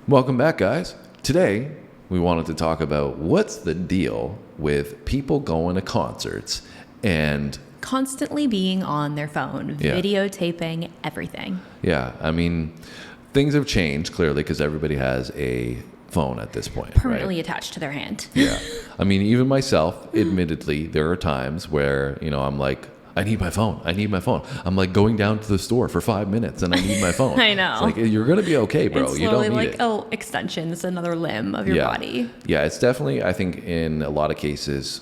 Welcome back, guys. Today, we wanted to talk about what's the deal with people going to concerts and constantly being on their phone, videotaping everything. Yeah, I mean, things have changed clearly because everybody has a phone at this point. Permanently attached to their hand. Yeah. I mean, even myself, admittedly, there are times where, I'm like, I need my phone. I'm like going down to the store for 5 minutes and I need my phone. I know. It's like, you're going to be okay, bro. It's you don't need like, it. extensions, another limb of your body. Yeah, it's definitely, I think, in a lot of cases,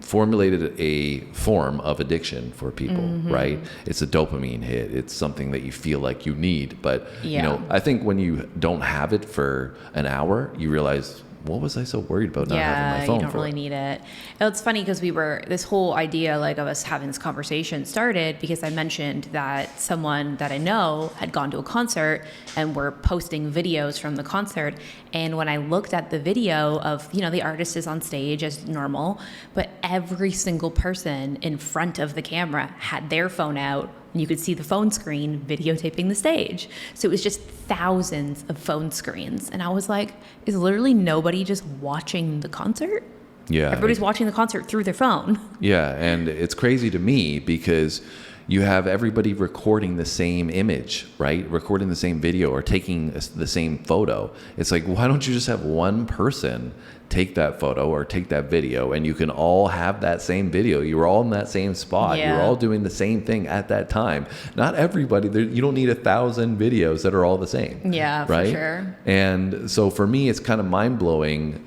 formulated a form of addiction for people, right? It's a dopamine hit. It's something that you feel like you need. But, I think when you don't have it for an hour, you realize, what was I so worried about not having my phone you don't really need it. It's funny because this whole idea of us having this conversation started because I mentioned that someone that I know had gone to a concert and were posting videos from the concert. And when I looked at the video of, the artist is on stage as normal, but every single person in front of the camera had their phone out. And you could see the phone screen videotaping the stage. So it was just thousands of phone screens. And I was like, is literally nobody just watching the concert? Yeah. Everybody's watching the concert through their phone. Yeah, and it's crazy to me because you have everybody recording the same image, right? Recording the same video or taking the same photo. It's like, why don't you just have one person take that photo or take that video and you can all have that same video. You were all in that same spot. Yeah. You're all doing the same thing at that time. Not everybody, you don't need 1,000 videos that are all the same. Yeah, right? For sure. And so for me, it's kind of mind-blowing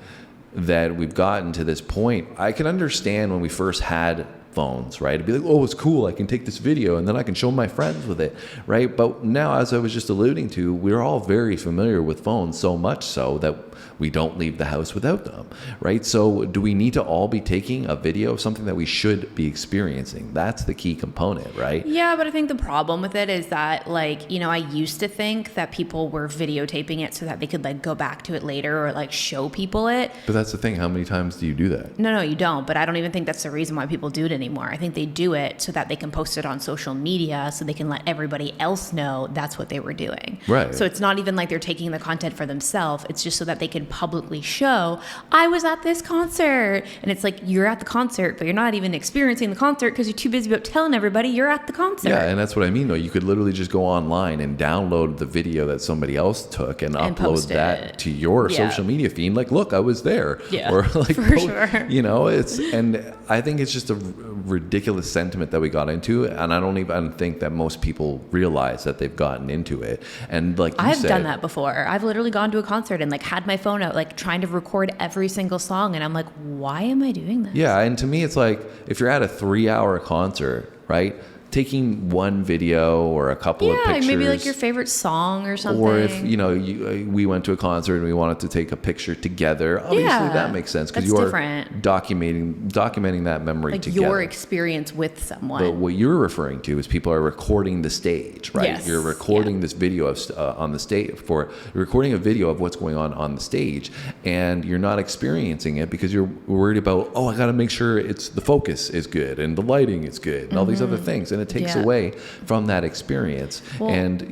that we've gotten to this point. I can understand when we first had phones, right? It'd be like, oh, it's cool. I can take this video and then I can show my friends with it, right? But now, as I was just alluding to, we're all very familiar with phones, so much so that we don't leave the house without them, right? So do we need to all be taking a video of something that we should be experiencing? That's the key component, right? Yeah, but I think the problem with it is that, I used to think that people were videotaping it so that they could, go back to it later or, show people it. But that's the thing. How many times do you do that? No, you don't. But I don't even think that's the reason why people do it anymore. I think they do it so that they can post it on social media so they can let everybody else know that's what they were doing. Right. So it's not even like they're taking the content for themselves. It's just so that they can publicly show, I was at this concert. And it's like, you're at the concert, but you're not even experiencing the concert because you're too busy about telling everybody you're at the concert. Yeah, and that's what I mean, though. You could literally just go online and download the video that somebody else took and upload that to your social media feed. Like, look, I was there. Yeah, or for sure. And I think it's just a ridiculous sentiment that we got into. And I don't even think that most people realize that they've gotten into it. And like you said, I've done that before. I've literally gone to a concert and had my phone out, trying to record every single song. And I'm like, why am I doing this? Yeah. And to me, it's like, if you're at a 3-hour concert, right? Taking one video or a couple of pictures. Yeah, maybe your favorite song or something. Or if, we went to a concert and we wanted to take a picture together, obviously that makes sense because you are documenting that memory together. Your experience with someone. But what you're referring to is people are recording the stage, right? Yes. You're recording this video of on the stage you're recording a video of what's going on the stage, and you're not experiencing it because you're worried about, I got to make sure the focus is good and the lighting is good and all these other things. And it takes away from that experience. And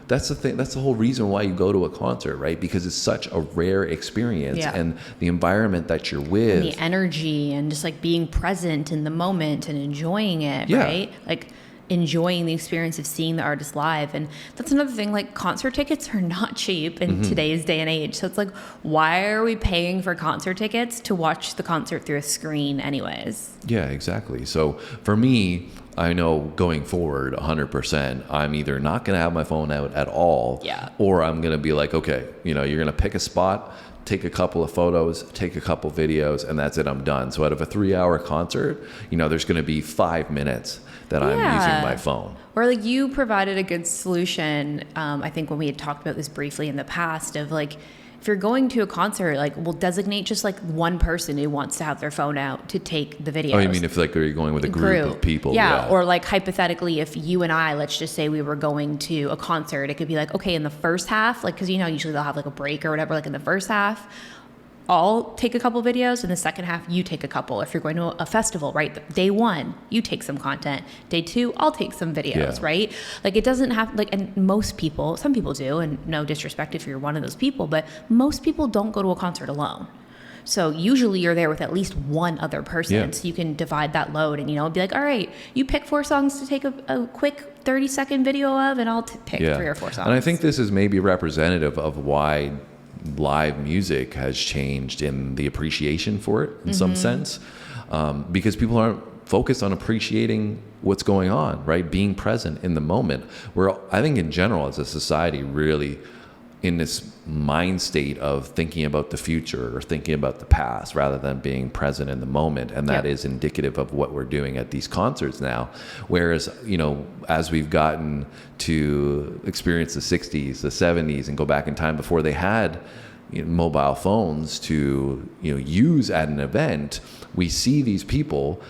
that's the thing. That's the whole reason why you go to a concert, right? Because it's such a rare experience and the environment that you're with. And the energy and just being present in the moment and enjoying it, right? Enjoying the experience of seeing the artist live. And that's another thing, concert tickets are not cheap in today's day and age. So it's why are we paying for concert tickets to watch the concert through a screen anyways? Yeah, exactly. So for me, I know going forward 100%, I'm either not going to have my phone out at all, or I'm going to be like, okay, you're going to pick a spot, take a couple of photos, take a couple videos, and that's it, I'm done. So out of a 3-hour concert, there's going to be 5 minutes that I'm using my phone. Or you provided a good solution, I think when we had talked about this briefly in the past, of if you're going to a concert, we'll designate just one person who wants to have their phone out to take the videos. Oh, you mean if you're going with a group of people? Yeah. Or hypothetically, if you and I, let's just say we were going to a concert, it could be okay, in the first half, because usually they'll have a break or whatever, in the first half, I'll take a couple videos, and the second half you take a couple. If you're going to a festival, right? Day 1, you take some content. Day 2, I'll take some videos, right? Like, it doesn't have, like, and most people, some people do, and no disrespect if you're one of those people, but most people don't go to a concert alone. So usually you're there with at least one other person, so you can divide that load and, be like, all right, you pick 4 songs to take a quick 30-second video of, and I'll pick 3 or 4 songs. And I think this is maybe representative of why live music has changed in the appreciation for it in some sense, because people aren't focused on appreciating what's going on, right? Being present in the moment. Where I think in general as a society really in this mind state of thinking about the future or thinking about the past rather than being present in the moment. And that is indicative of what we're doing at these concerts now. Whereas, as we've gotten to experience the 60s, the 70s, and go back in time before they had mobile phones to use at an event, we see these people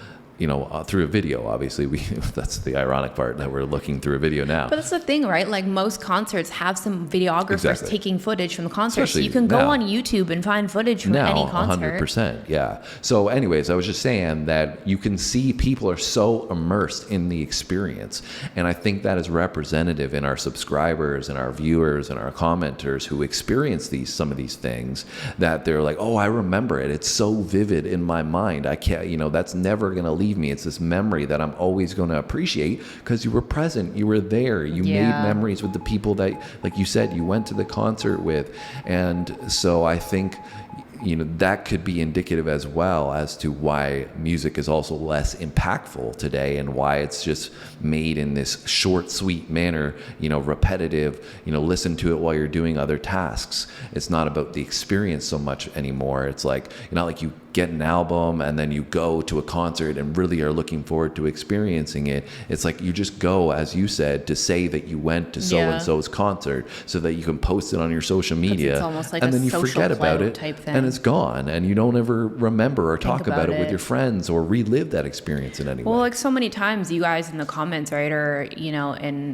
through a video. Obviously, that's the ironic part, that we're looking through a video now. But that's the thing, right? Like, most concerts have some videographers taking footage from the concert. Especially so you can go on YouTube and find footage from any concert. 100%, yeah. So anyways, I was just saying that you can see people are so immersed in the experience. And I think that is representative in our subscribers and our viewers and our commenters who experience some of these things, that they're like, oh, I remember it. It's so vivid in my mind. I can't, that's never going to leave me. It's this memory that I'm always going to appreciate because you were present, you were there, you made memories with the people that, like you said, you went to the concert with. And so I think that could be indicative as well as to why music is also less impactful today, and why it's just made in this short, sweet manner, repetitive, listen to it while you're doing other tasks. It's not about the experience so much anymore. It's like, not like you get an album and then you go to a concert and really are looking forward to experiencing it. It's like you just go, as you said, to say that you went to so-and-so's concert so that you can post it on your social media. It's almost like and a then you forget about it type thing. And it's gone, and you don't ever remember or talk about it with your friends or relive that experience in any way. Well, like, so many times you guys in the comments, right, or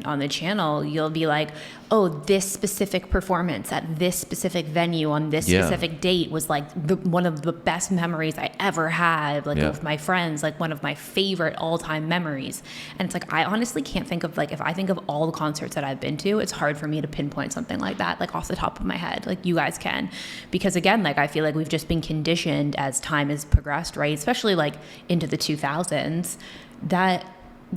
on the channel, you'll be like, oh, this specific performance at this specific venue on this specific date was like one of the best memories I ever had, like with my friends, like one of my favorite all-time memories. And it's like, I honestly can't think of, like, if I think of all the concerts that I've been to, it's hard for me to pinpoint something like that, like off the top of my head, like you guys can. Because again, like, I feel like we've just been conditioned as time has progressed, right? Especially like into the 2000s, that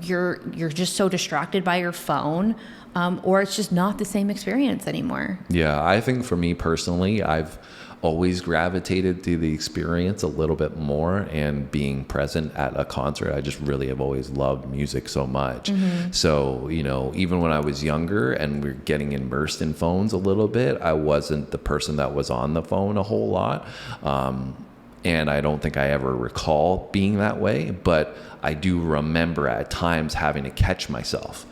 you're just so distracted by your phone, or it's just not the same experience anymore. Yeah, I think for me personally, I've always gravitated to the experience a little bit more, and being present at a concert. I just really have always loved music so much. So, even when I was younger and we're getting immersed in phones a little bit, I wasn't the person that was on the phone a whole lot. And I don't think I ever recall being that way, but I do remember at times having to catch myself,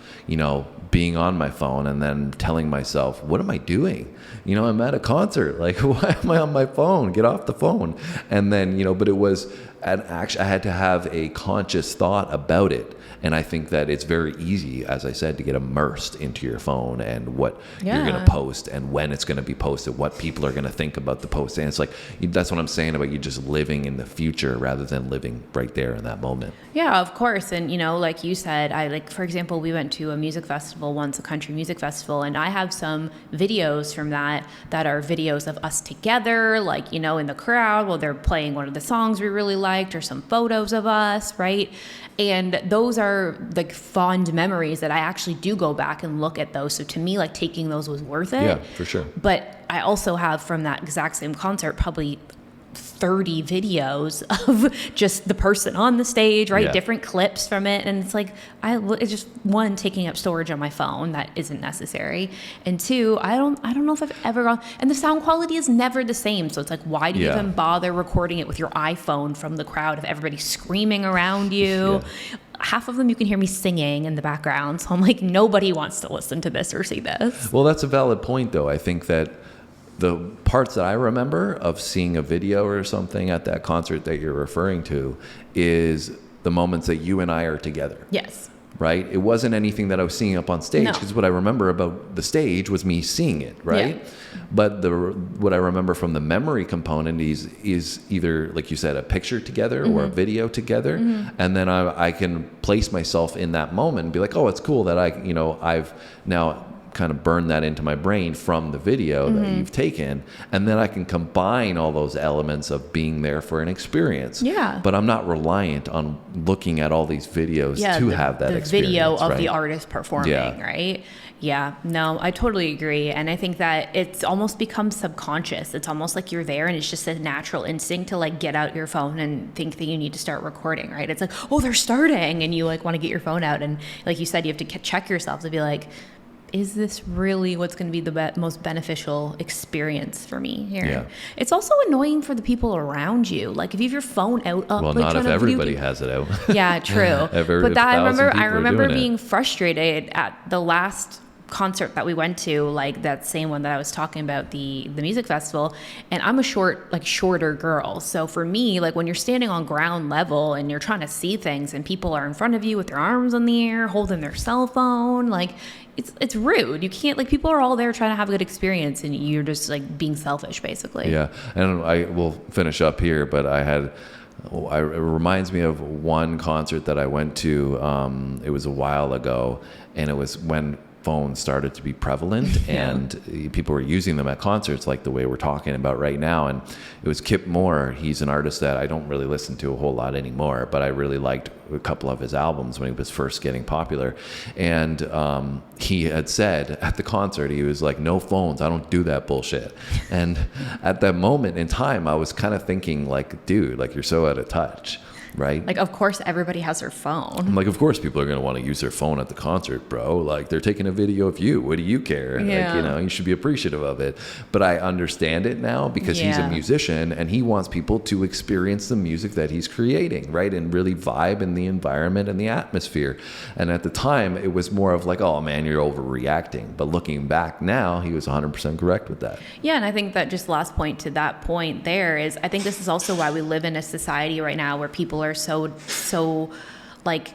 being on my phone and then telling myself, what am I doing? I'm at a concert. Like, why am I on my phone? Get off the phone. And then, but it was I had to have a conscious thought about it. And I think that it's very easy, as I said, to get immersed into your phone and what you're going to post and when it's going to be posted, what people are going to think about the post. And it's like, that's what I'm saying about you just living in the future rather than living right there in that moment. Yeah, of course. And, like you said, for example, we went to a music festival once, a country music festival, and I have some videos from that are videos of us together, like, in the crowd while they're playing one of the songs we really liked, or some photos of us, right? And those are like fond memories that I actually do go back and look at those. So to me, like, taking those was worth it. Yeah, for sure. But I also have from that exact same concert probably 30 videos of just the person on the stage, right? Different clips from it. And it's like, it's just, one, taking up storage on my phone that isn't necessary. And two, I don't know if I've ever gone, and the sound quality is never the same. So it's like, why do you even bother recording it with your iPhone from the crowd of everybody screaming around you? Half of them you can hear me singing in the background. So I'm like, nobody wants to listen to this or see this. Well, that's a valid point, though. I think that the parts that I remember of seeing a video or something at that concert that you're referring to is the moments that you and I are together. Yes. right? It wasn't anything that I was seeing up on stage, No. because what I remember about the stage was me seeing it, right? Yeah. But what I remember from the memory component is either, like you said, a picture together or a video together, and then I can place myself in that moment and be like, oh, it's cool that I've now kind of burn that into my brain from the video that you've taken, and then I can combine all those elements of being there for an experience. Yeah. But I'm not reliant on looking at all these videos to have that experience. The video of right? the artist performing, right? Yeah, no, I totally agree. And I think that it's almost become subconscious. It's almost like you're there and it's just a natural instinct to like get out your phone and think that you need to start recording, right? It's like, oh, they're starting. And you like want to get your phone out. And like you said, you have to check yourself to be like, is this really what's going to be the most beneficial experience for me here? Yeah. It's also annoying for the people around you. Like if you have your phone out, Well, like not if everybody video, has it out. Yeah, true. If I 1,000 remember people are doing being it. frustrated at the last concert that we went to, like that same one that I was talking about, the music festival, and I'm a shorter girl. So for me, like when you're standing on ground level and you're trying to see things and people are in front of you with their arms in the air, holding their cell phone, like it's rude. You can't, like, people are all there trying to have a good experience and you're just like being selfish basically. Yeah. And I will finish up here, but it reminds me of one concert that I went to. It was a while ago, and it was when phones started to be prevalent and people were using them at concerts like the way we're talking about right now. And it was Kip Moore. He's an artist that I don't really listen to a whole lot anymore, but I really liked a couple of his albums when he was first getting popular. And he had said at the concert, he was like, no phones, I don't do that bullshit. And at that moment in time, I was kind of thinking like, dude, like you're so out of touch. Right? Like, of course, everybody has their phone. I'm like, of course, people are going to want to use their phone at the concert, bro. Like, they're taking a video of you. What do you care? Yeah. Like, you should be appreciative of it. But I understand it now because he's a musician and he wants people to experience the music that he's creating, right? And really vibe in the environment and the atmosphere. And at the time, it was more of like, oh, man, you're overreacting. But looking back now, he was 100% correct with that. Yeah, and I think that just last point to that point there is, I think this is also why we live in a society right now where people are so like,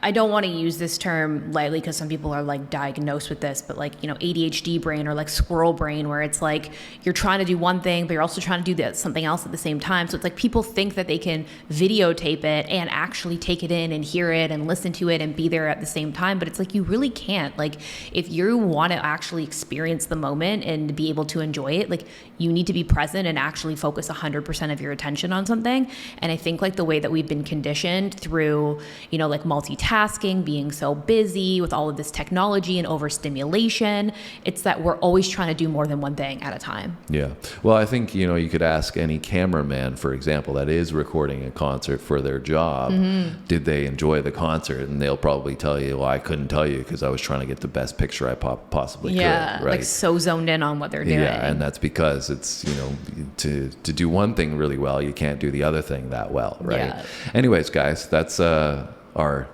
I don't want to use this term lightly because some people are like diagnosed with this, but like, ADHD brain or like squirrel brain, where it's like you're trying to do one thing, but you're also trying to do something else at the same time. So it's like people think that they can videotape it and actually take it in and hear it and listen to it and be there at the same time. But it's like, you really can't. Like, if you want to actually experience the moment and be able to enjoy it, like, you need to be present and actually focus 100% of your attention on something. And I think like the way that we've been conditioned through, like multitasking, being so busy with all of this technology and overstimulation, it's that we're always trying to do more than one thing at a time. Yeah. Well, I think, you could ask any cameraman, for example, that is recording a concert for their job, did they enjoy the concert? And they'll probably tell you, well, I couldn't tell you because I was trying to get the best picture I possibly could. Right? Like so zoned in on what they're doing. Yeah, and that's because it's, to do one thing really well, you can't do the other thing that well, right? Yeah. Anyways, guys, that's our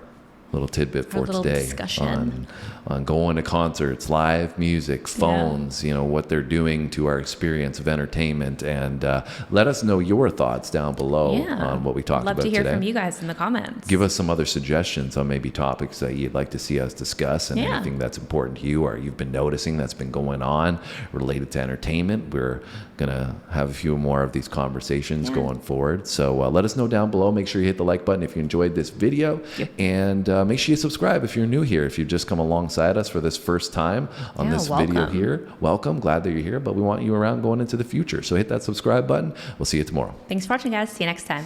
little tidbit for today discussion on going to concerts, live music, phones, what they're doing to our experience of entertainment. And let us know your thoughts down below on what we talked about today. Love to hear from you guys in the comments. Give us some other suggestions on maybe topics that you'd like to see us discuss, and anything that's important to you or you've been noticing that's been going on related to entertainment. We're going to have a few more of these conversations going forward. So let us know down below. Make sure you hit the like button if you enjoyed this video, and make sure you subscribe if you're new here. If you've just come alongside us for this first time on this video here, welcome. Glad that you're here, but we want you around going into the future. So hit that subscribe button. We'll see you tomorrow. Thanks for watching, guys. See you next time.